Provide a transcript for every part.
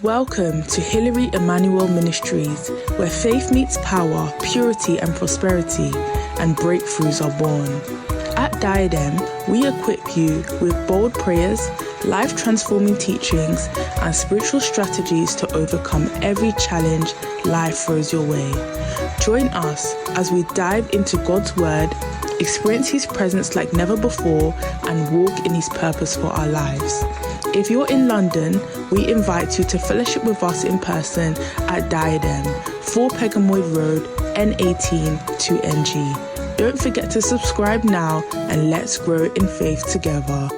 Welcome to Hilary Emmanuel Ministries, where faith meets power, purity and prosperity, and breakthroughs are born. At Diadem, we equip you with bold prayers, life-transforming teachings, and spiritual strategies to overcome every challenge life throws your way. Join us as we dive into God's Word, experience His presence like never before, and walk in His purpose for our lives. If you're in London, we invite you to fellowship with us in person at Diadem, 4 Pegamoid Road, N18 2NG. Don't forget to subscribe now and let's grow in faith together.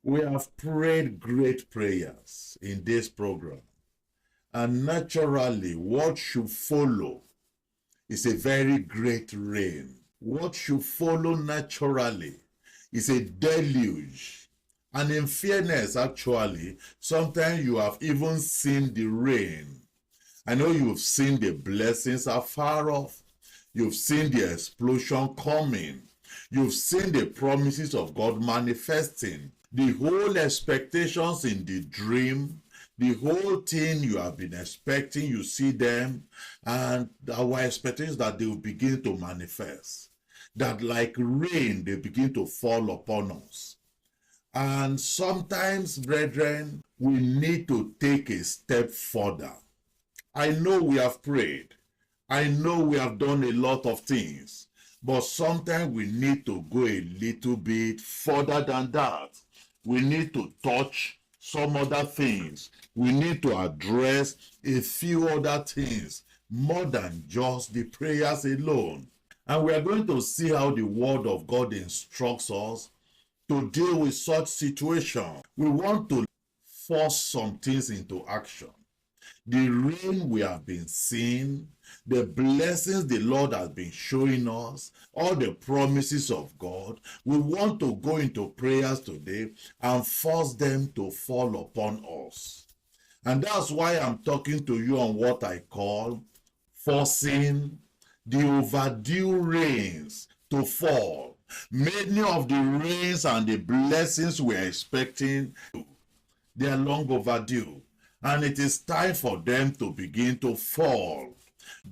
We have prayed great prayers in this program, and naturally what should follow is a very great rain. What should follow naturally is a deluge. And in fairness, actually, sometimes you have even seen the rain. I know you've seen the blessings afar off. You've seen the explosion coming. You've seen the promises of God manifesting. The whole expectations in the dream, the whole thing you have been expecting, you see them, and our expectation is that they will begin to manifest. That like rain, they begin to fall upon us. And sometimes, brethren, we need to take a step further. I know we have prayed. I know we have done a lot of things. But sometimes we need to go a little bit further than that. We need to touch some other things. We need to address a few other things more than just the prayers alone. And we are going to see how the Word of God instructs us to deal with such situation. We want to force some things into action. The rain we have been seeing, the blessings the Lord has been showing us, all the promises of God, we want to go into prayers today and force them to fall upon us. And that's why I'm talking to you on what I call forcing the overdue rains to fall. Many of the rains and the blessings we're expecting, they are long overdue. And it is time for them to begin to fall.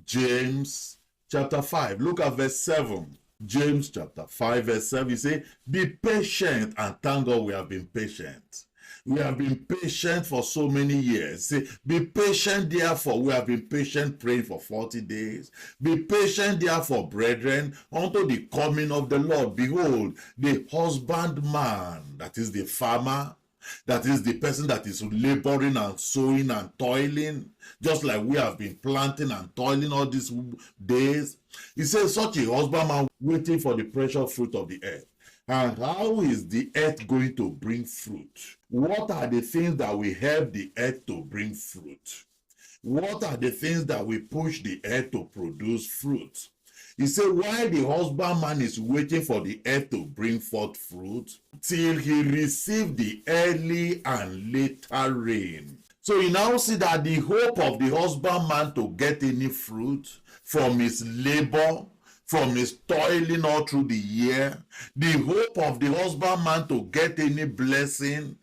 James chapter 5, look at verse 7. James chapter 5 verse 7, he says, be patient, and thank God we have been patient. We have been patient for so many years. Say, be patient, therefore. We have been patient praying for 40 days. Be patient, therefore, brethren, unto the coming of the Lord. Behold, the husbandman, that is the farmer, that is the person that is laboring and sowing and toiling, just like we have been planting and toiling all these days. He says, such a husbandman waiting for the precious fruit of the earth. And how is the earth going to bring fruit? What are the things that will help the earth to bring fruit? What are the things that will push the earth to produce fruit? He said, while the husbandman is waiting for the earth to bring forth fruit, till he receive the early and later rain. So you now see that the hope of the husbandman to get any fruit from his labor, from his toiling all through the year, the hope of the husbandman to get any blessing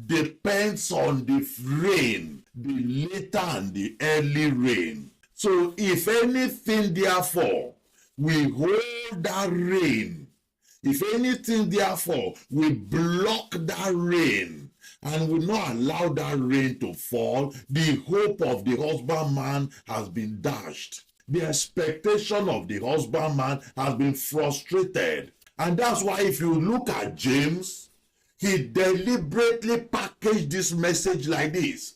depends on the rain, the later and the early rain. So if anything, therefore, we hold that rain, if anything, therefore, we block that rain and will not allow that rain to fall, the hope of the husbandman has been dashed. The expectation of the husbandman has been frustrated. And that's why if you look at James, he deliberately packaged this message like this.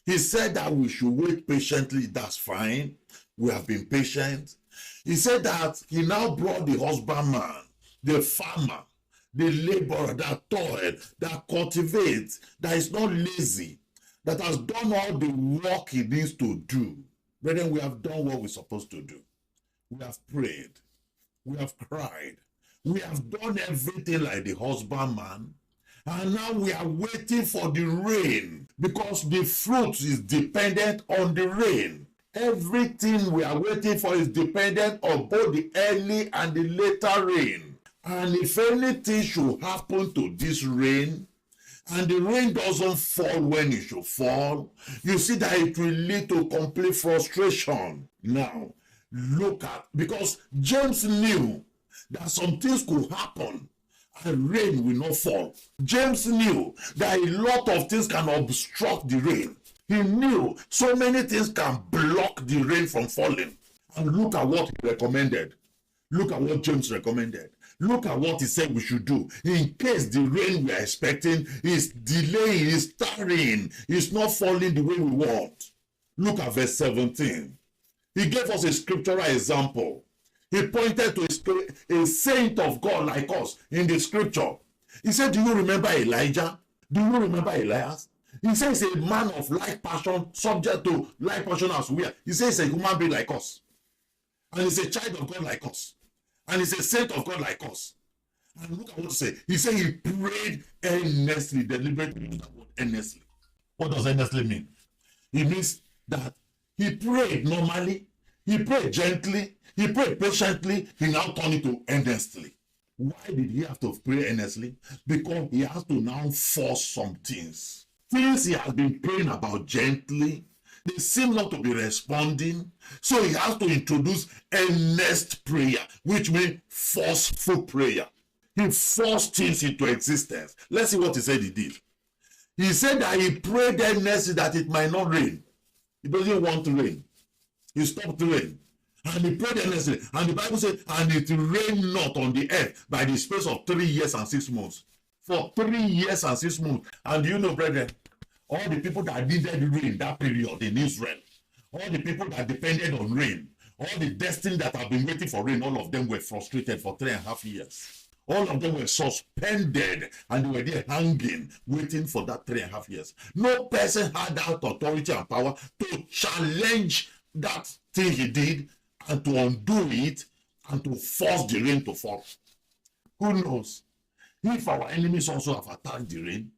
He said that we should wait patiently. That's fine. We have been patient. He said that he now brought the husbandman, the farmer, the laborer that toil, that cultivates, that is not lazy, that has done all the work he needs to do. Brethren, we have done what we're supposed to do. We have prayed. We have cried. We have done everything like the husbandman. And now we are waiting for the rain, because the fruit is dependent on the rain. Everything we are waiting for is dependent on both the early and the later rain. And if anything should happen to this rain, and the rain doesn't fall when it should fall, you see that it will lead to complete frustration. Now, look at, because James knew that some things could happen and rain will not fall. James knew that a lot of things can obstruct the rain. He knew so many things can block the rain from falling. And look at what he recommended. Look at what James recommended. Look at what he said we should do. In case the rain we are expecting is delaying, is tarrying, is not falling the way we want. Look at verse 17. He gave us a scriptural example. He pointed to a saint of God like us in the scripture. He said, do you remember Elijah? Do you remember Elias? He says a man of like passion, subject to like passion as we are. He says a human being like us. And he's a child of God like us. And he's a saint of God like us. And look at what he said. He said he prayed earnestly, deliberately. Earnestly. What does earnestly mean? It means that he prayed normally, he prayed gently, he prayed patiently, he now turned it to earnestly. Why did he have to pray earnestly? Because he has to now force some things. Things he has been praying about gently, they seem not to be responding. So he has to introduce earnest prayer, which means forceful prayer. He forced things into existence. Let's see what he said he did. He said that he prayed earnestly that it might not rain. He doesn't want to rain. He stopped rain. And he prayed earnestly. And the Bible said, and it rained not on the earth by the space of 3 years and 6 months. For 3 years and 6 months. And you know, brethren, all the people that needed rain that period in Israel, all the people that depended on rain, all the destiny that have been waiting for rain, all of them were frustrated for 3.5 years. All of them were suspended and they were there hanging, waiting for that 3.5 years. No person had that authority and power to challenge that thing he did and to undo it and to force the rain to fall. Who knows? If our enemies also have attacked the rain,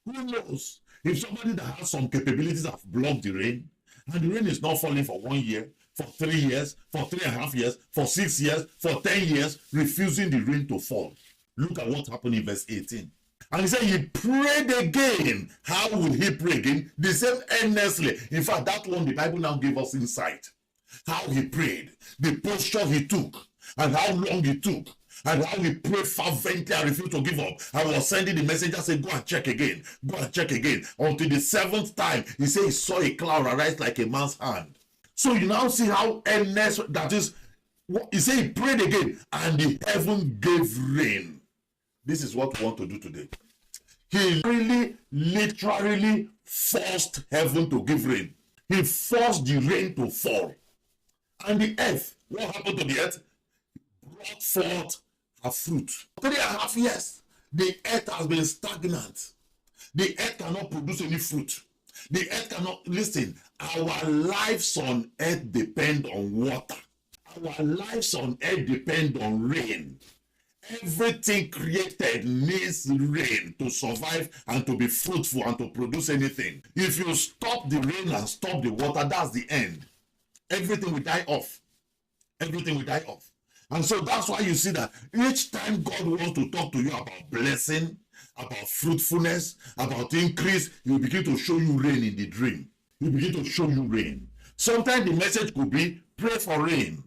who knows? If somebody that has some capabilities have blocked the rain, and the rain is not falling for 1 year, for 3 years, for 3.5 years, for 6 years, for 10 years, refusing the rain to fall. Look at what happened in verse 18. And he said he prayed again. How will he pray again? The same earnestly. In fact, that one, the Bible now gave us insight. How he prayed, the posture he took, and how long he took, and how he prayed fervently and refused to give up. I was sending the messenger saying, go and check again, go and check again. Until the 7th time, he said he saw a cloud arise like a man's hand. So you now see how earnest that is. He said he prayed again, and the heaven gave rain. This is what we want to do today. He really, literally forced heaven to give rain. He forced the rain to fall. And the earth, what happened to the earth? Brought forth her fruit. 3.5 years, the earth has been stagnant. The earth cannot produce any fruit. The earth cannot, listen, our lives on earth depend on water. Our lives on earth depend on rain. Everything created needs rain to survive and to be fruitful and to produce anything. If you stop the rain and stop the water, that's the end. Everything will die off. Everything will die off. And so that's why you see that each time God wants to talk to you about blessing, about fruitfulness, about increase, he will begin to show you rain in the dream. He will begin to show you rain. Sometimes the message could be, pray for rain.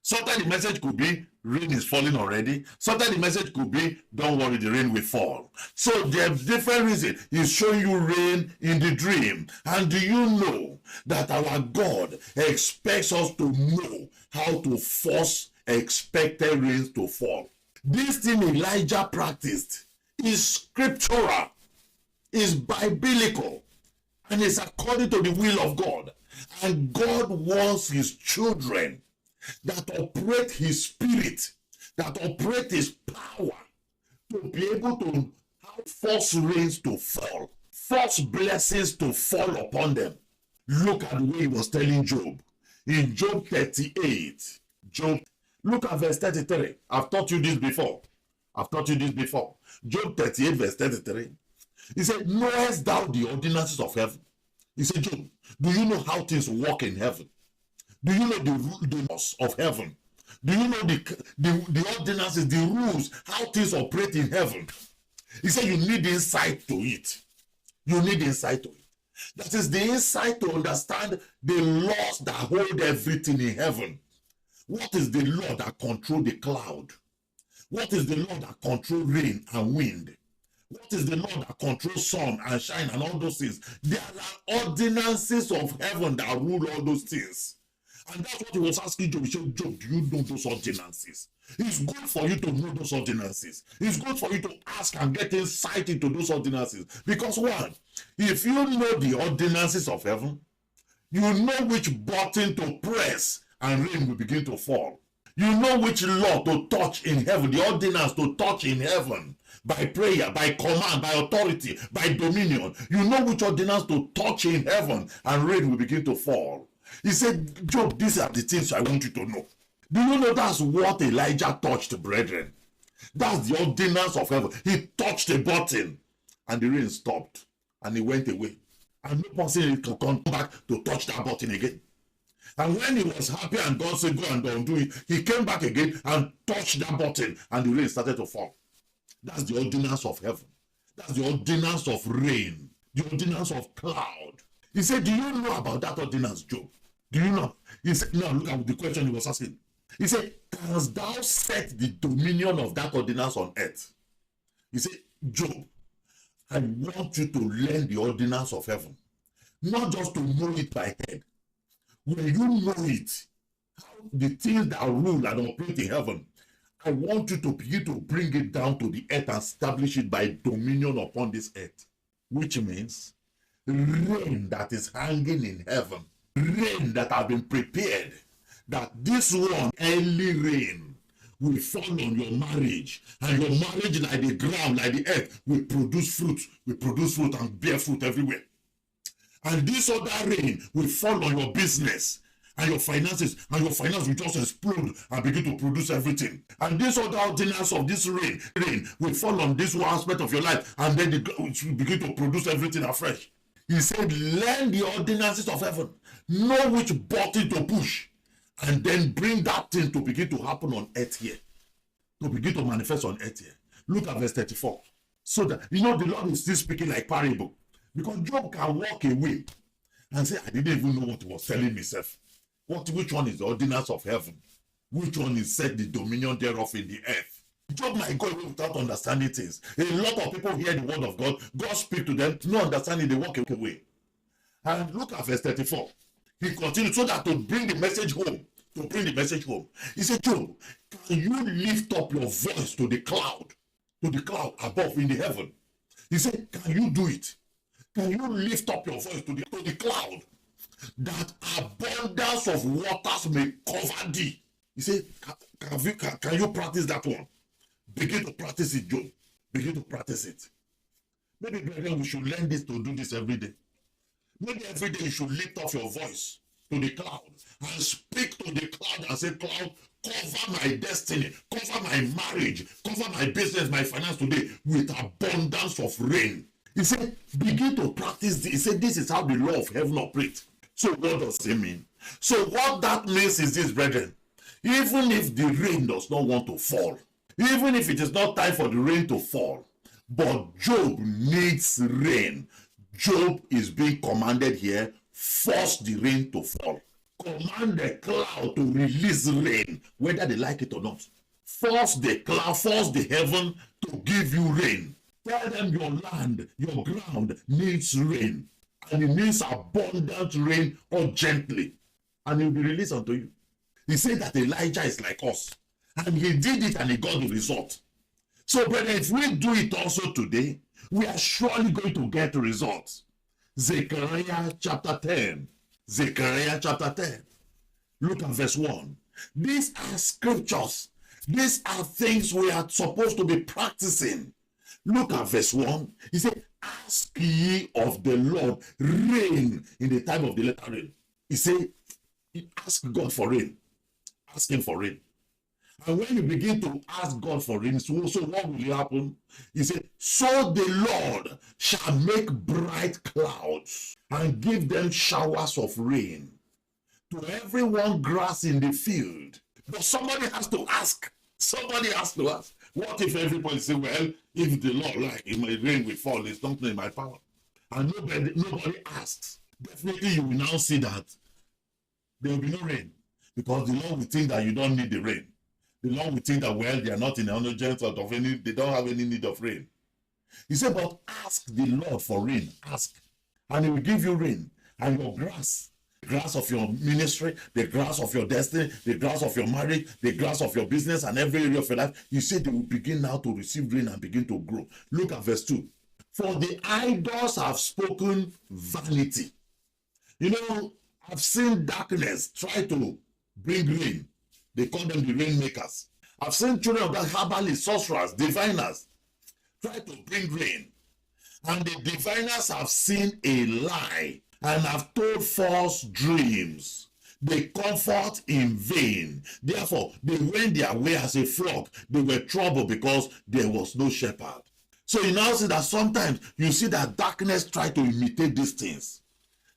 Sometimes the message could be, rain is falling already. Sometimes the message could be, don't worry, the rain will fall. So there's different reasons. He's showing you rain in the dream. And do you know that our God expects us to know how to force expected rains to fall? This thing Elijah practiced is scriptural, is biblical, and is according to the will of God. And God wants his children that operate his spirit, that operate his power, to be able to have force rains to fall, force blessings to fall upon them. Look at the way he was telling Job. In Job 38, look at verse 33. I've taught you this before. Job 38 verse 33. He said, knowest thou the ordinances of heaven? He said, Job, do you know how things work in heaven? Do you know the laws of heaven? Do you know the ordinances, the rules, how things operate in heaven? He said you need insight to it. You need insight to it. That is the insight to understand the laws that hold everything in heaven. What is the law that controls the cloud? What is the law that controls rain and wind? What is the law that controls sun and shine and all those things? There are ordinances of heaven that rule all those things. And that's what he was asking Job. He said, Job, do you know those ordinances? It's good for you to know those ordinances. It's good for you to ask and get insight into those ordinances. Because one, if you know the ordinances of heaven, you know which button to press and rain will begin to fall. You know which law to touch in heaven, the ordinance to touch in heaven, by prayer, by command, by authority, by dominion. You know which ordinance to touch in heaven and rain will begin to fall. He said, Job, these are the things I want you to know. Do you know that's what Elijah touched, brethren? That's the ordinance of heaven. He touched a button and the rain stopped and he went away. And no person can come back to touch that button again. And when he was happy and God said, go and undo it, he came back again and touched that button and the rain started to fall. That's the ordinance of heaven. That's the ordinance of rain. The ordinance of cloud. He said, do you know about that ordinance, Job? Do you know? He said, now look at the question he was asking. He said, canst thou set the dominion of that ordinance on earth? He said, Job, I want you to learn the ordinance of heaven. Not just to know it by head. When you know it, how the things that rule and operate in heaven, I want you to begin to bring it down to the earth and establish it by dominion upon this earth. Which means rain that is hanging in heaven, rain that have been prepared, that this one early rain will fall on your marriage, and your marriage, like the ground, like the earth, will produce fruit and bear fruit everywhere. And this other rain will fall on your business and your finances, and your finance will just explode and begin to produce everything. And this other ordinance of this rain will fall on this one aspect of your life, and then it will begin to produce everything afresh. He said, learn the ordinances of heaven, know which button to push, and then bring that thing to begin to happen on earth here, to begin to manifest on earth here. Look at verse 34. So that, the Lord is still speaking like parable. Because Job can walk away and say, I didn't even know what he was telling himself. Which one is the ordinance of heaven? Which one is set the dominion thereof in the earth? Job might go away without understanding things. A lot of people hear the word of God. God speak to them, no understanding, they walk away. And look at verse 34. He continued, so that to bring the message home, he said, Job, can you lift up your voice to the cloud above in the heaven? He said, can you do it? Can you lift up your voice to the cloud, that abundance of waters may cover thee? He said, can you practice that one? Begin to practice it, Job. Begin to practice it. Maybe, brethren, we should learn this, to do this every day. Maybe every day you should lift up your voice to the cloud and speak to the cloud and say, cloud, cover my destiny, cover my marriage, cover my business, my finance today with abundance of rain. He said, begin to practice this. He said, this is how the law of heaven operates. So what does it mean? So what that means is this, brethren. Even if the rain does not want to fall, even if it is not time for the rain to fall, but Job needs rain. Job is being commanded here, force the rain to fall. Command the cloud to release rain, whether they like it or not. Force the cloud, force the heaven to give you rain. Tell them your land, your ground needs rain. And it needs abundant rain urgently. And it will be released unto you. He said that Elijah is like us. And he did it and he got the result. So, brethren, if we do it also today, we are surely going to get results. Zechariah chapter 10. Zechariah chapter 10. Look at verse 1. These are scriptures. These are things we are supposed to be practicing. Look at verse 1. He said, ask ye of the Lord rain in the time of the latter rain. He said, ask God for rain. Ask him for rain. And when you begin to ask God for rain, so what will happen? He said, so the Lord shall make bright clouds and give them showers of rain to everyone grass in the field. But somebody has to ask. Somebody has to ask. What if everybody say, well, if the Lord like, it may rain will fall, it's not in my power. And nobody asks. Definitely you will now see that there will be no rain. Because the Lord will think that you don't need the rain. The Lord will think that, well, they are not in the urgent sort of any, they don't have any need of rain. He said, but ask the Lord for rain. Ask. And he will give you rain. And your grass of your ministry, the grass of your destiny, the grass of your marriage, the grass of your business, and every area of your life, you see they will begin now to receive rain and begin to grow. Look at verse 2. For the idols have spoken vanity. You know, I've seen darkness try to bring rain. They call them the rainmakers. I've seen children of God, herbalists, sorcerers, diviners, try to bring rain. And the diviners have seen a lie and have told false dreams. They comfort in vain. Therefore, they went their way as a flock. They were troubled because there was no shepherd. So you now see that sometimes you see that darkness try to imitate these things.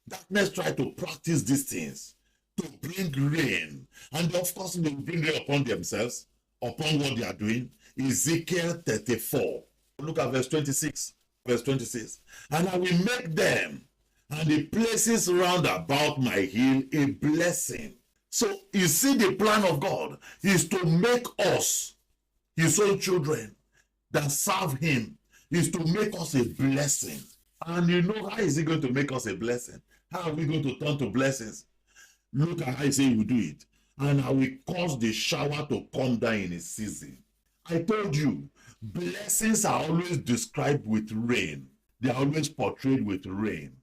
Darkness try to practice these things to bring rain. And of course, they will bring rain upon themselves, upon what they are doing. Ezekiel 34. Look at verse 26. Verse 26. And I will make them and the places round about my hill a blessing. So you see, the plan of God is to make us, his own children that serve him, is to make us a blessing. And you know, how is he going to make us a blessing? How are we going to turn to blessings? Look at how he said he will do it. And I will cause the shower to come down in its season. I told you, blessings are always described with rain. They are always portrayed with rain.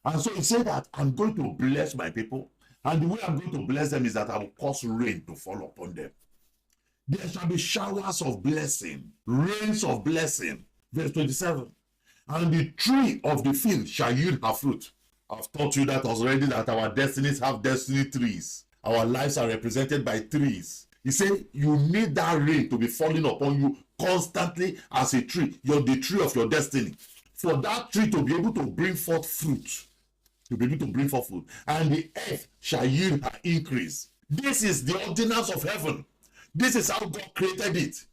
And so he said that I'm going to bless my people. And the way I'm going to bless them is that I will cause rain to fall upon them. There shall be showers of blessing, rains of blessing. Verse 27. And the tree of the field shall yield her fruit. I've taught you that already, that our destinies have destiny trees. Our lives are represented by trees. He said you need that rain to be falling upon you constantly as a tree. You're the tree of your destiny. For that tree to be able to bring forth fruit. To be able to bring forth fruit. And the earth shall yield her increase. This is the ordinance of heaven. This is how God created it.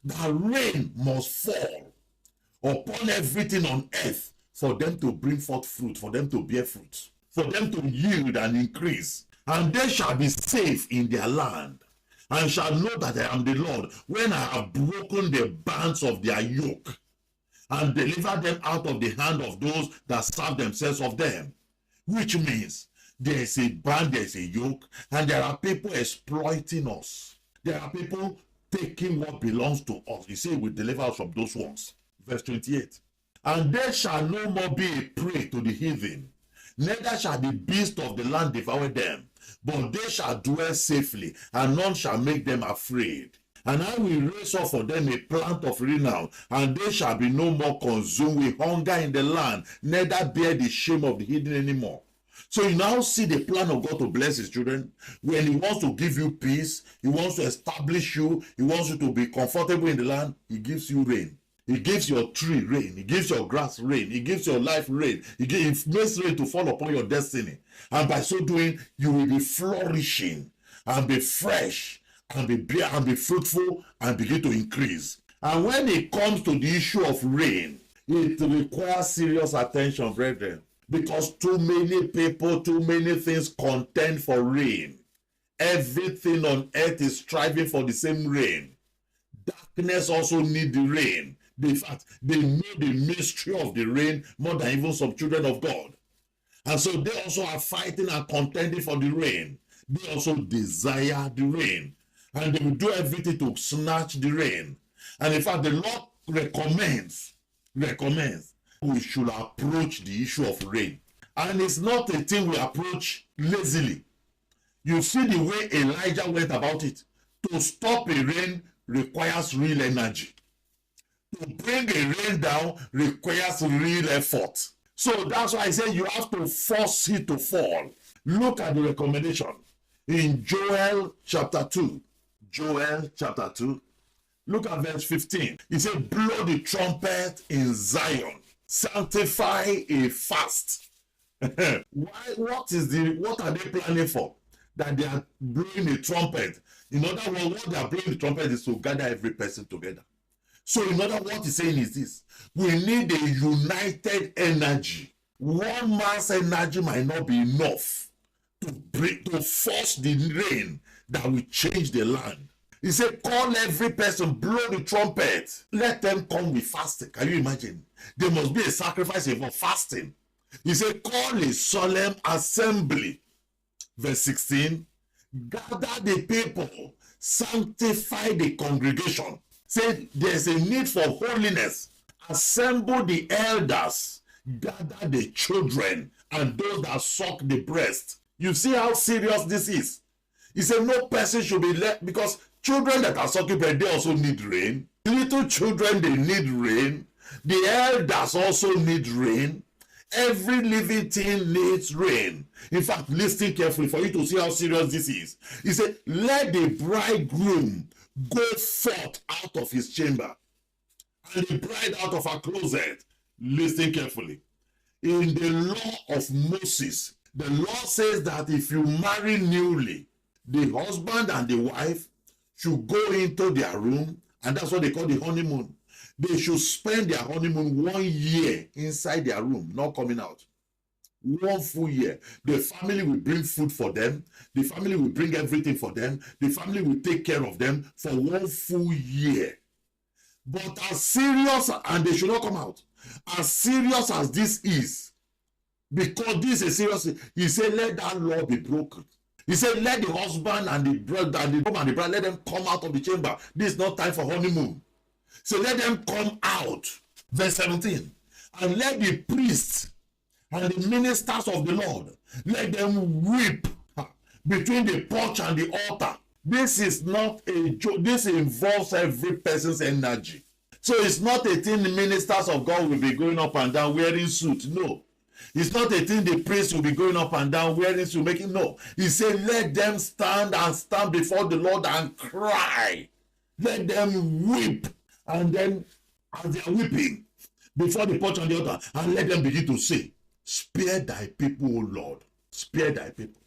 That rain must fall upon everything on earth for them to bring forth fruit, for them to bear fruit, for them to yield and increase. And they shall be safe in their land, and shall know that I am the Lord, when I have broken the bands of their yoke, and delivered them out of the hand of those that serve themselves of them. Which means there is a band, there is a yoke, and there are people exploiting us. There are people taking what belongs to us. You see, we deliver us from those ones. Verse 28. And they shall no more be a prey to the heathen, neither shall the beast of the land devour them, but they shall dwell safely, and none shall make them afraid. And I will raise up for them a plant of renown, and they shall be no more consumed with hunger in the land, neither bear the shame of the heathen anymore. So you now see the plan of God to bless his children. When he wants to give you peace, he wants to establish you, he wants you to be comfortable in the land, he gives you rain. He gives your tree rain. He gives your grass rain. He gives your life rain. He makes rain to fall upon your destiny. And by so doing, you will be flourishing and be fresh and be fruitful and begin to increase. And when it comes to the issue of rain, it requires serious attention, brethren. Because too many people, too many things contend for rain. Everything on earth is striving for the same rain. Darkness also needs the rain. In fact, they know the mystery of the rain more than even some children of God. And so they also are fighting and contending for the rain. They also desire the rain. And they will do everything to snatch the rain. And in fact, the Lord recommends we should approach the issue of rain. And it's not a thing we approach lazily. You see the way Elijah went about it. To stop a rain requires real energy. To bring a rain down requires real effort. So that's why I say you have to force it to fall. Look at the recommendation in Joel chapter 2. Joel chapter 2. Look at verse 15. He said, blow the trumpet in Zion. Sanctify a fast. What are they planning for? That they are blowing a trumpet. In other words, what they are blowing the trumpet is to gather every person together. So in other words, what he's saying is this: we need a united energy. One man's energy might not be enough to force the rain that will change the land. He said, call every person, blow the trumpet, let them come with fasting. Can you imagine? There must be a sacrifice for fasting. He said, call a solemn assembly. Verse 16, gather the people, sanctify the congregation. Say there's a need for holiness. Assemble the elders, gather the children and those that suck the breast. You see how serious this is? He said no person should be left, because children that are sucking breast, they also need rain. Little children, they need rain. The elders also need rain. Every living thing needs rain. In fact, listen carefully for you to see how serious this is. He said, let the bridegroom go forth out of his chamber, and the bride out of her closet. Listen carefully. In the law of Moses, the law says that if you marry newly, the husband and the wife should go into their room, and that's what they call the honeymoon. They should spend their honeymoon 1 year inside their room, not coming out. 1 full year. The family will bring food for them. The family will bring everything for them. The family will take care of them for 1 full year. But as serious, and they should not come out, as serious as this is, because this is serious, he said, let that law be broken. He said, let the husband and the brother and the woman and the bride, let them come out of the chamber. This is not time for honeymoon. So let them come out. Verse 17. And let the priests and the ministers of the Lord, let them weep between the porch and the altar. This is not a joke. This involves every person's energy. So it's not a thing the ministers of God will be going up and down wearing suits. No. It's not a thing the priest will be going up and down wearing suits, making. No. He said, let them stand before the Lord and cry. Let them weep. And then, as they are weeping before the porch and the altar, and let them begin to say, spare thy people, O Lord. Spare thy people.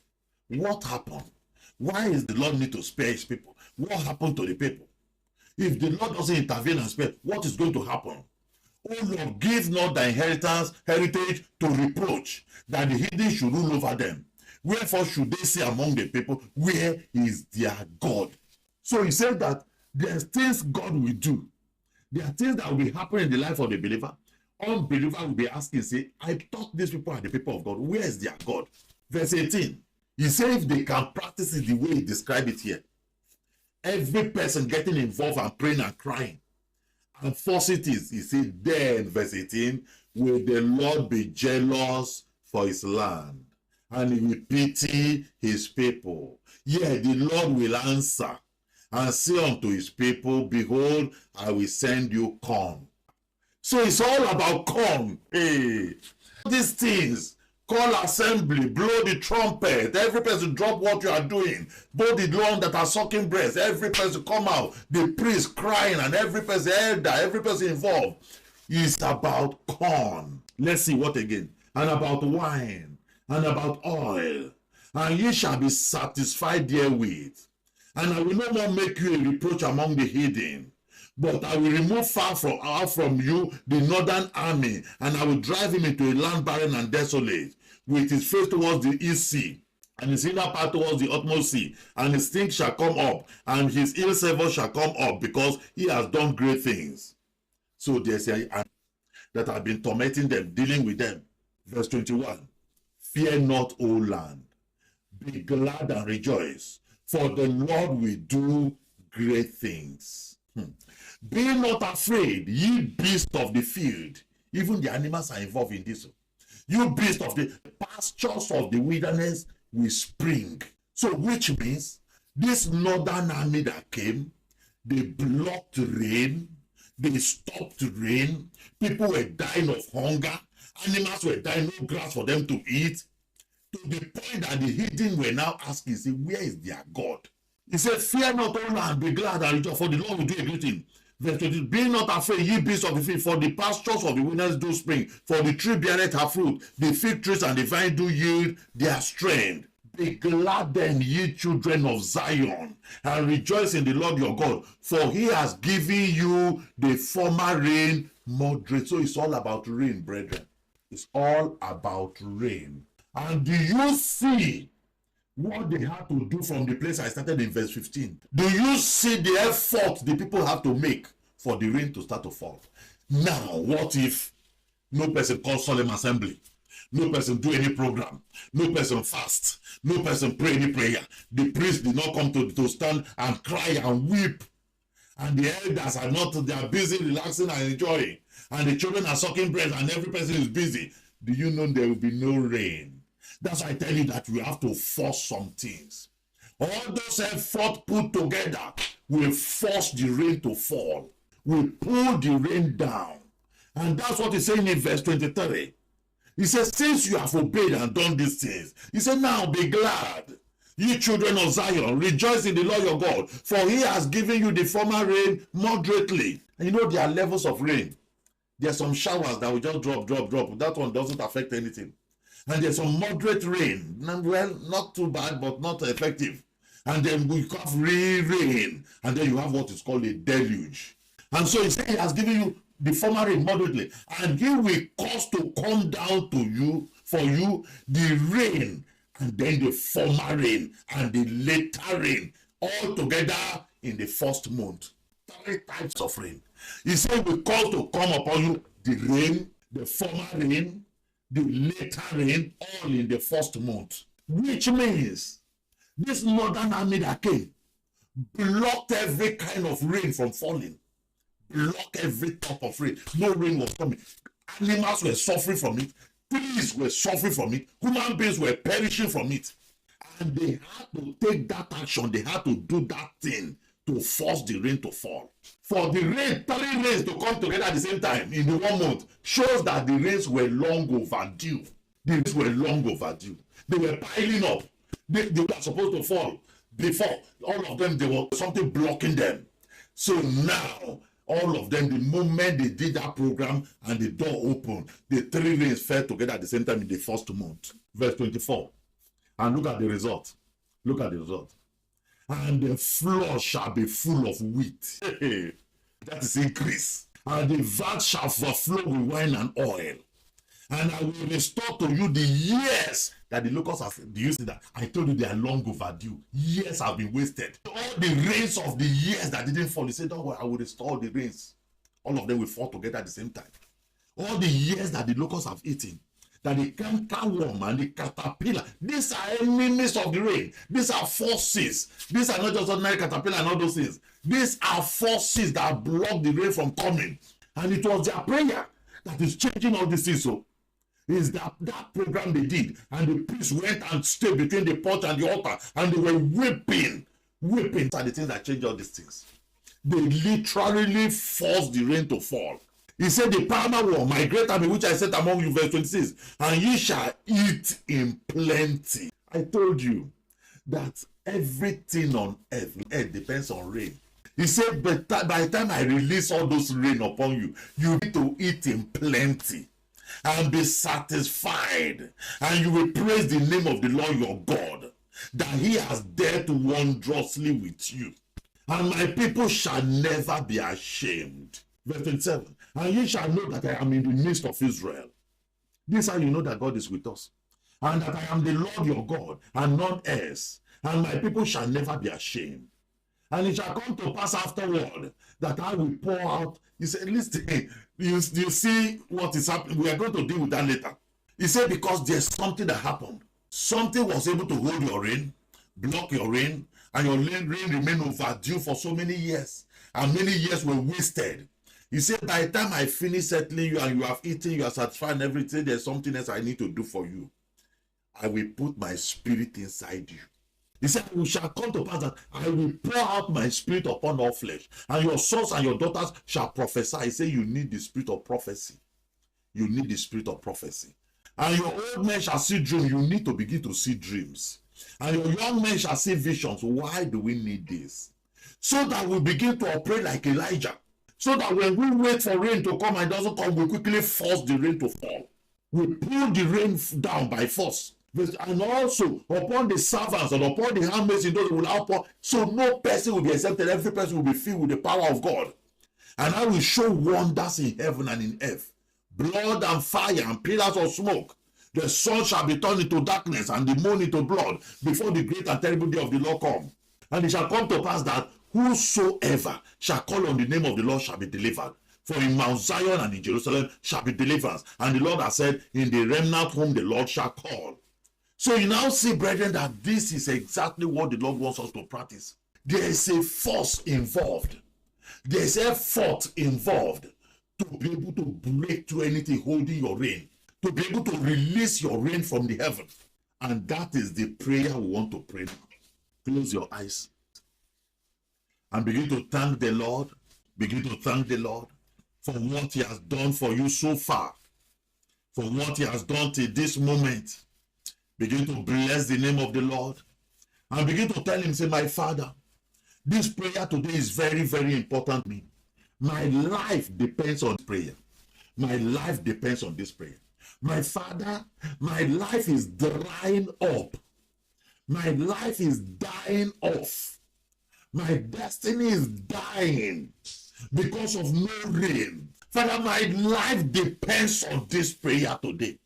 What happened? Why is the Lord need to spare his people? What happened to the people? If the Lord doesn't intervene and spare, what is going to happen? O Lord, give not thy heritage to reproach, that the hidden should rule over them. Wherefore should they say among the people, where is their God? So he said that there's things God will do. There are things that will be happening in the life of the believer. Unbeliever will be asking, say, I thought these people are the people of God. Where is their God? Verse 18. He said if they can practice it the way he described it here, every person getting involved and praying and crying, and force it is, he said, then, verse 18, will the Lord be jealous for his land, and he will pity his people. Yeah, the Lord will answer and say unto his people, behold, I will send you corn. So it's all about corn. Hey, these things, call assembly, blow the trumpet, every person drop what you are doing, both the one that are sucking breast, every person come out, the priest crying, and every person elder, every person involved. It's about corn. Let's see what again. And about wine, and about oil, and ye shall be satisfied therewith. And I will no more make you a reproach among the heathen, but I will remove far from you the northern army, and I will drive him into a land barren and desolate, with his face towards the east sea, and his inner part towards the utmost sea. And his stink shall come up, and his ill savour shall come up, because he has done great things. So there's a that have been tormenting them, dealing with them. Verse 21. Fear not, O land. Be glad and rejoice, for the Lord will do great things. Be not afraid, ye beasts of the field. Even the animals are involved in this. You beasts of the pastures of the wilderness will spring. So which means this northern army that came, they blocked rain, they stopped rain, people were dying of hunger, animals were dying, no grass for them to eat, to the point that the heathen were now asking, say, where is their God? He said, fear not, O land, be glad and rejoice, for the Lord will do a great thing. Verse 20, be not afraid, ye beasts of the field, for the pastures of the wilderness do spring, for the tree beareth her fruit, the fig trees and the vine do yield their strength. Be glad then, ye children of Zion, and rejoice in the Lord your God, for he has given you the former rain moderate. So it's all about rain, brethren. It's all about rain. And do you see what they had to do from the place I started in verse 15? Do you see the effort the people have to make for the rain to start to fall? Now, what if no person calls solemn assembly? No person do any program. No person fast. No person pray any prayer. The priest did not come to stand and cry and weep. And the elders are not, they are busy relaxing and enjoying. And the children are sucking breast and every person is busy. Do you know there will be no rain? That's why I tell you that we have to force some things. All those efforts put together will force the rain to fall. Will pull the rain down. And that's what he's saying in verse 23. He says, since you have obeyed and done these things, he said, now be glad, you children of Zion, rejoice in the Lord your God, for he has given you the former rain moderately. And you know there are levels of rain. There are some showers that will just drop. That one doesn't affect anything. And there's some moderate rain. Well, not too bad, but not effective. And then we have real rain. And then you have what is called a deluge. And so he said he has given you the former rain moderately, and he will cause to come down to you, for you, the rain, and then the former rain, and the later rain, all together in the first month. 3 types of rain. He said we cause to come upon you the rain, the former rain, the later rain, all in the first month. Which means this northern army that came blocked every kind of rain from falling. Block every top of rain. No rain was coming. Animals were suffering from it. Trees were suffering from it. Human beings were perishing from it. And they had to take that action. They had to do that thing to force the rain to fall. For the rain, 3 rains to come together at the same time in the 1 month shows that the rains were long overdue. The rains were long overdue. They were piling up. They were supposed to fall before. All of them, there was something blocking them. So now, all of them, the moment they did that program and the door opened, the 3 rains fell together at the same time in the first month. Verse 24. And look at the result. Look at the result. And the floor shall be full of wheat. That is increase. And the vat shall overflow with wine and oil. And I will restore to you the years that the locusts have. Do you see that? I told you they are long overdue. Years have been wasted. All the rains of the years that didn't fall, he said, don't worry, I will restore the rains. All of them will fall together at the same time. All the years that the locusts have eaten, that the cankerworm and the caterpillar, these are enemies of the rain. These are forces. These are not just ordinary caterpillar and all those things. These are forces that block the rain from coming. And it was their prayer that is changing all these things. So, is that program they did, and the priest went and stayed between the porch and the altar, and they were weeping. These are the things that change all these things. They literally forced the rain to fall. He said, the palmer will migrate army, which I set among you, verse 26, and ye shall eat in plenty. I told you that everything on earth depends on rain. He said, but by the time I release all those rain upon you, you need to eat in plenty and be satisfied, and you will praise the name of the Lord your God, that he has dealt wondrously with you. And my people shall never be ashamed. Verse 27, and ye shall know that I am in the midst of Israel. This is how you know that God is with us. And that I am the Lord your God, and none else. And my people shall never be ashamed. And it shall come to pass afterward that I will pour out. He said, listen, you see what is happening. We are going to deal with that later. He said, because there's something that happened. Something was able to hold your rain, block your rain, and your rain remained overdue for so many years. And many years were wasted. He said, by the time I finish settling you and you have eaten, you are satisfied and everything, there's something else I need to do for you. I will put my spirit inside you. He said, it shall come to pass that I will pour out my spirit upon all flesh, and your sons and your daughters shall prophesy. He said, you need the spirit of prophecy. You need the spirit of prophecy. And your old men shall see dreams. You need to begin to see dreams. And your young men shall see visions. Why do we need this? So that we begin to operate like Elijah. So that when we wait for rain to come and it doesn't come, we quickly force the rain to fall. We pull the rain down by force. And also upon the servants and upon the handmaids in those who will outpour, so no person will be exempted. Every person will be filled with the power of God. And I will show wonders in heaven and in earth, blood and fire and pillars of smoke. The sun shall be turned into darkness and the moon into blood before the great and terrible day of the Lord come. And it shall come to pass that whosoever shall call on the name of the Lord shall be delivered. For in Mount Zion and in Jerusalem shall be deliverance. And the Lord has said, in the remnant whom the Lord shall call. So you now see, brethren, that this is exactly what the Lord wants us to practice. There is a force involved. There is effort involved to be able to break through anything holding your reign, to be able to release your reign from the heaven. And that is the prayer we want to pray now. Close your eyes and begin to thank the Lord. Begin to thank the Lord for what he has done for you so far, for what he has done till this moment. Begin to bless the name of the Lord and begin to tell him, say, my Father, this prayer today is very, very important to me. My life depends on prayer. My life depends on this prayer. My Father, my life is drying up. My life is dying off. My destiny is dying because of no rain. Father, my life depends on this prayer today.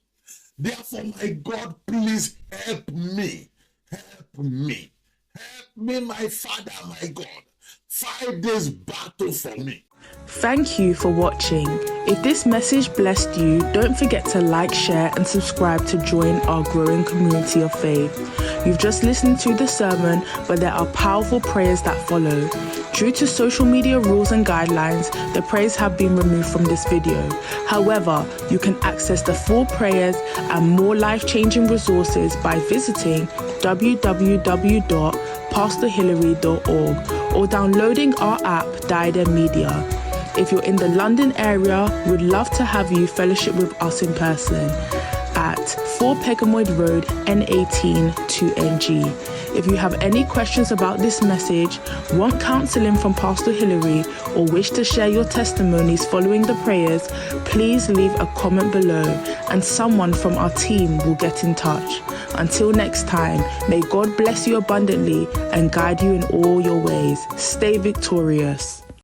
Therefore, my God, please help me. Help me. Help me, my Father, my God. Fight this battle for me. Thank you for watching. If this message blessed you, don't forget to like, share and subscribe to join our growing community of faith. You've just listened to the sermon, but there are powerful prayers that follow. Due to social media rules and guidelines, the prayers have been removed from this video. However, you can access the full prayers and more life-changing resources by visiting www.pastorhillary.org or downloading our app, Diadem Media. If you're in the London area, we'd love to have you fellowship with us in person at 4 Pegamoid Road, N18 2NG. If you have any questions about this message, want counseling from Pastor Hillary, or wish to share your testimonies following the prayers, please leave a comment below and someone from our team will get in touch. Until next time, may God bless you abundantly and guide you in all your ways. Stay victorious.